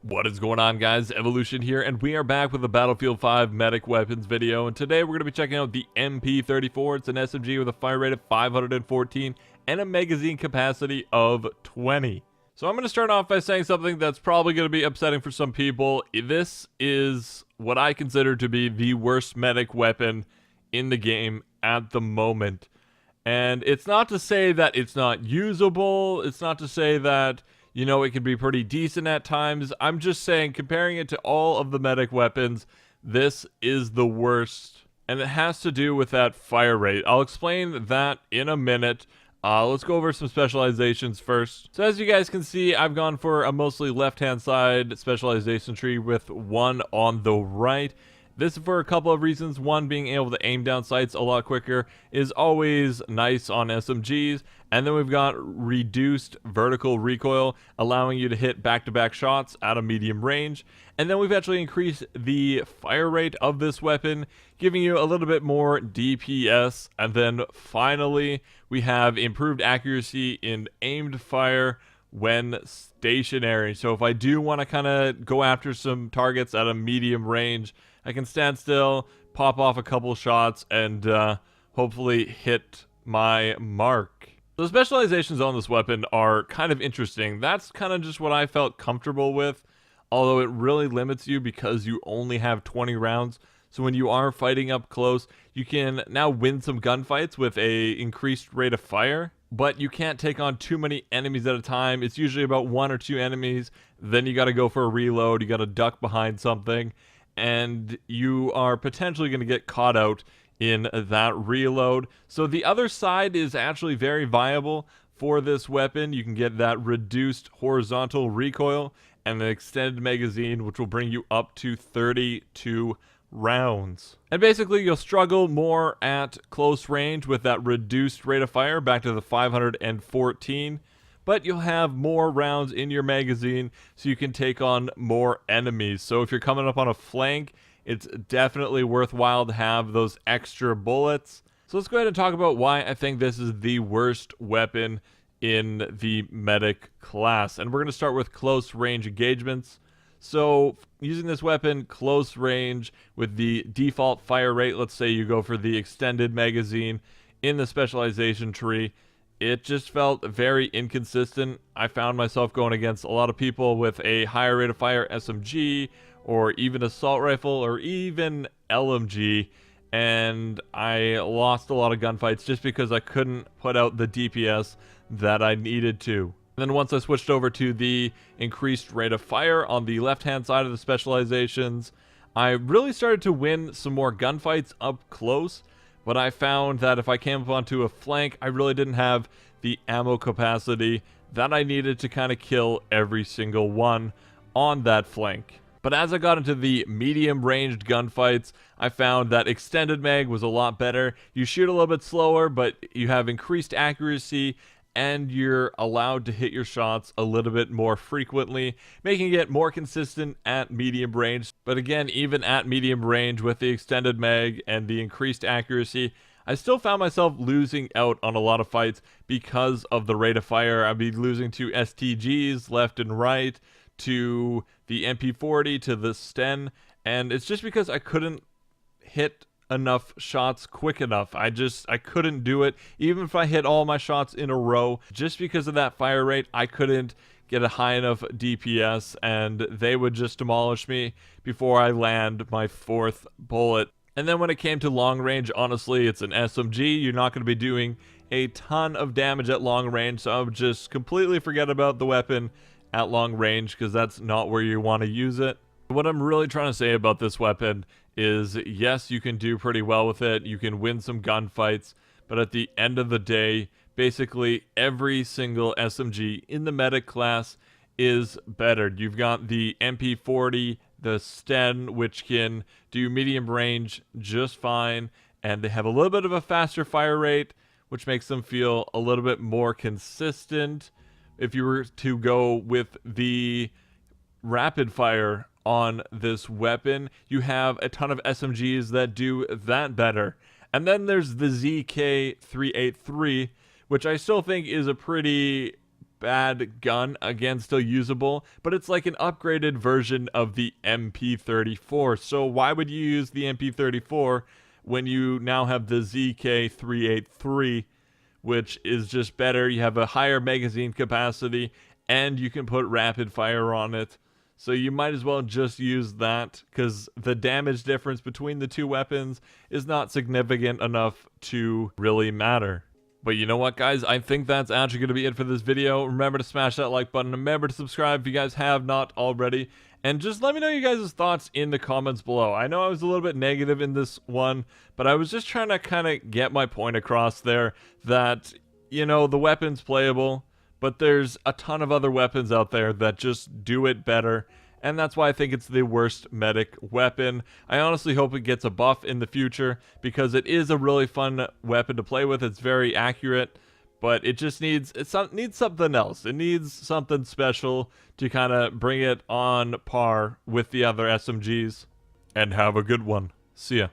What is going on, guys? Evolution here, and we are back with a Battlefield 5 medic weapons video, and today we're going to be checking out the MP34. It's an SMG with a fire rate of 514 and a magazine capacity of 20. So I'm going to start off by saying something that's probably going to be upsetting for some people. This is what I consider to be the worst medic weapon in the game at the moment. And it's not to say that it's not usable, it's not to say that it can be pretty decent at times. I'm just saying, comparing it to all of the medic weapons, this is the worst. And it has to do with that fire rate. I'll explain that in a minute. Let's go over some specializations first. So as you guys can see, I've gone for a mostly left-hand side specialization tree with one on the right. This is for a couple of reasons. One, being able to aim down sights a lot quicker is always nice on SMGs. And then we've got reduced vertical recoil, allowing you to hit back-to-back shots at a medium range. And then we've actually increased the fire rate of this weapon, giving you a little bit more DPS. And then finally, we have improved accuracy in aimed fire when stationary. So if I do want to kind of go after some targets at a medium range, I can stand still, pop off a couple shots, and hopefully hit my mark. The specializations on this weapon are kind of interesting. That's kind of just what I felt comfortable with, although it really limits you because you only have 20 rounds. So when you are fighting up close, you can now win some gunfights with a increased rate of fire, but you can't take on too many enemies at a time. It's usually about 1 or 2 enemies. Then you got to go for a reload. You got to duck behind something, and you are potentially going to get caught out in that reload. So the other side is actually very viable for this weapon. You can get that reduced horizontal recoil and an extended magazine, which will bring you up to 32 rounds. And basically, you'll struggle more at close range with that reduced rate of fire back to the 514. But you'll have more rounds in your magazine, so you can take on more enemies. So if you're coming up on a flank, it's definitely worthwhile to have those extra bullets. So let's go ahead and talk about why I think this is the worst weapon in the medic class. And we're going to start with close range engagements. So using this weapon close range with the default fire rate, let's say you go for the extended magazine in the specialization tree, it just felt very inconsistent. I found myself going against a lot of people with a higher rate of fire SMG or even assault rifle or even LMG, and I lost a lot of gunfights just because I couldn't put out the DPS that I needed to. And then once I switched over to the increased rate of fire on the left-hand side of the specializations, I really started to win some more gunfights up close. But I found that if I came up onto a flank, I really didn't have the ammo capacity that I needed to kind of kill every single one on that flank. But as I got into the medium-ranged gunfights, I found that extended mag was a lot better. You shoot a little bit slower, but you have increased accuracy, and you're allowed to hit your shots a little bit more frequently, making it more consistent at medium range. But again, even at medium range with the extended mag and the increased accuracy, I still found myself losing out on a lot of fights because of the rate of fire. I'd be losing to STGs left and right, to the MP40, to the Sten, and it's just because I couldn't hit enough shots quick enough. I couldn't do it. Even if I hit all my shots in a row, just because of that fire rate, I couldn't get a high enough DPS, and they would just demolish me before I land my 4th bullet. And then when it came to long range, honestly, it's an SMG. You're not going to be doing a ton of damage at long range, so I would just completely forget about the weapon at long range, because that's not where you want to use it. What I'm really trying to say about this weapon is, yes, you can do pretty well with it, you can win some gunfights, but at the end of the day, basically every single SMG in the medic class is better. You've got the MP40, the Sten, which can do medium range just fine, and they have a little bit of a faster fire rate, which makes them feel a little bit more consistent. If you were to go with the rapid fire on this weapon, you have a ton of SMGs that do that better. And then there's the ZK383, which I still think is a pretty bad gun, again, still usable, but it's like an upgraded version of the MP34. So why would you use the MP34 when you now have the ZK383, which is just better? You have a higher magazine capacity, and you can put rapid fire on it. So you might as well just use that, because the damage difference between the two weapons is not significant enough to really matter. But you know what, guys? I think that's actually going to be it for this video. Remember to smash that like button. Remember to subscribe if you guys have not already. And just let me know you guys' thoughts in the comments below. I know I was a little bit negative in this one, but I was just trying to kind of get my point across there that, you know, the weapon's playable, but there's a ton of other weapons out there that just do it better. And that's why I think it's the worst medic weapon. I honestly hope it gets a buff in the future, because it is a really fun weapon to play with. It's very accurate, but it just needs something else. It needs something special to kind of bring it on par with the other SMGs. And have a good one. See ya.